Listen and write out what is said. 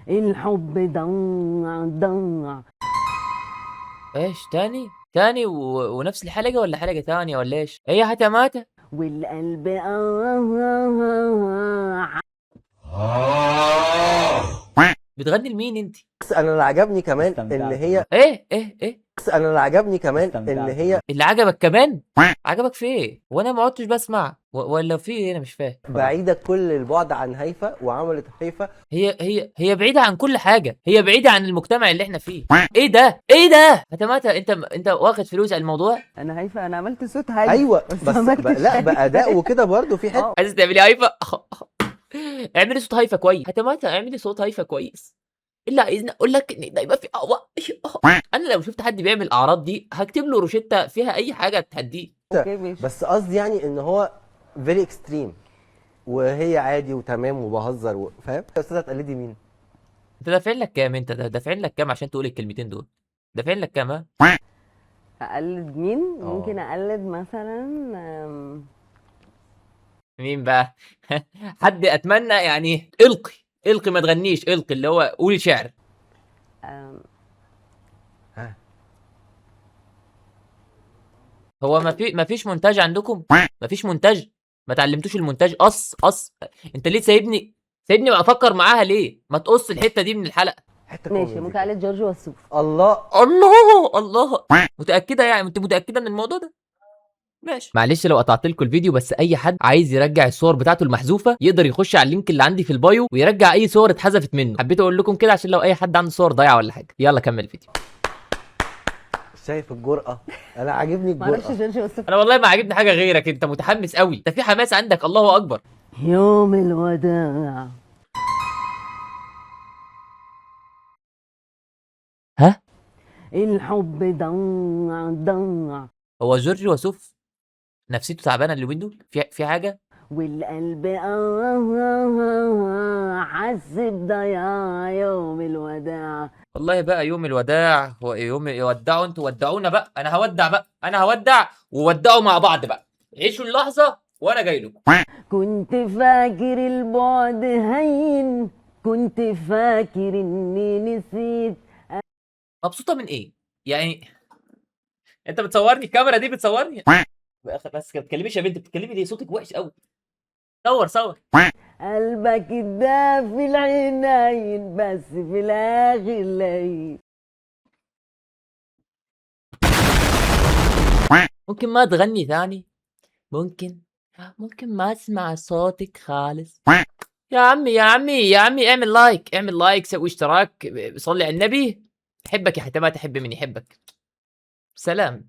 الحب ضاع ضاع. ايش تاني ونفس الحلقة ولا حلقة تانية ولا ايش؟ هي حتماتة. والقلب بتغني لمين انت؟ بس انا اللي عجبني كمان ان استمتعت. هي ايه بس انا اللي عجبني كمان ان استمتعت. هي اللي عجبك كمان؟ عجبك في ايه؟ وانا ما عدتش بسمع ولا في ايه؟ انا مش فاهم. بعيدة كل البعد عن هيفا، وعملت هيفا هي بعيدة عن كل حاجة، هي بعيدة عن المجتمع اللي احنا فيه. ايه ده حتماتة؟ انت واخد فلوس على الموضوع؟ انا هايفه، انا عملت صوت هايف. ايوه بس بس ما عملتش لا هايف. بأداء وكده برضو في حته. عايز تعملي هايفة؟ اعملي صوت هايفة كويس حتماتة، اعملي صوت هايفة كويس. الا عايزني اقول لك ان ده يبقى في انا لو شفت حد بيعمل الاعراض دي هكتب له روشتة فيها اي حاجة تهديه. اوكي ماشي. بس قصدي يعني ان هو فيري اكستريم، وهي عادي وتمام وبهزر فاهم يا استاذه هتقلدي مين؟ انت دافعين لك كام؟ انت دافعين لك كام عشان تقول الكلمتين دول؟ دافعين لك كام ها؟ اقلد مين؟ اه. ممكن اقلد مثلا مين بقى؟ حد اتمنى يعني القي ما تغنيش، القي اللي هو قولي شعر. أم، ها. هو ما فيش مونتاج عندكم؟ ما فيش مونتاج؟ ما تعلمتوش المونتاج؟ قص. انت ليه سايبني افكر معاها ليه؟ ما تقص الحتة دي من الحلقة. حته ماشي كوميدي ممكن كده. اقلد جورج وسوف. الله. الله. متأكدة يعني؟ انت متأكدة من الموضوع ده؟ ماشي. معلش لو قطعت لكم الفيديو، بس اي حد عايز يرجع الصور بتاعته المحذوفه يقدر يخش على اللينك اللي عندي في البايو ويرجع اي صور اتحذفت منه. حبيت اقول لكم كده عشان لو اي حد عنده صور ضايعه ولا حاجه. يلا كمل الفيديو. شايف الجرأة؟ انا عاجبني ما اعرفش الجرأة. جورج وسوف. انا والله ما عاجبني حاجه غيرك، انت متحمس قوي، انت في حماس عندك، الله اكبر. يوم الوداع. ها؟ الحب ضاع ضاع. هو جورج وسوف نفسيته تعبانه اليومين دول؟ في حاجه؟ والقلب حس بضياع يوم الوداع. والله بقى يوم الوداع هو يوم يودعوا، انتوا ودعونا بقى، انا هودع بقى، انا هودع وودعوا مع بعض بقى. عيشوا اللحظه وانا جاي لكم. كنت فاكر البعد هين، كنت فاكر اني نسيت. مبسوطه من ايه يعني؟ انت بتصورني؟ الكاميرا دي بتصورني؟ بس ما بتتكلميش يا بنت، بتتكلمي ليه؟ صوتك وحش قوي. صور. قلبك اداه في العينين بس في الاخر لقيت. ممكن ما تغني ثاني؟ ممكن ما اسمع صوتك خالص. يا عمي اعمل لايك سوي اشتراك، صلي على النبي. احبك يا حتى ما تحب مني، احبك. سلام.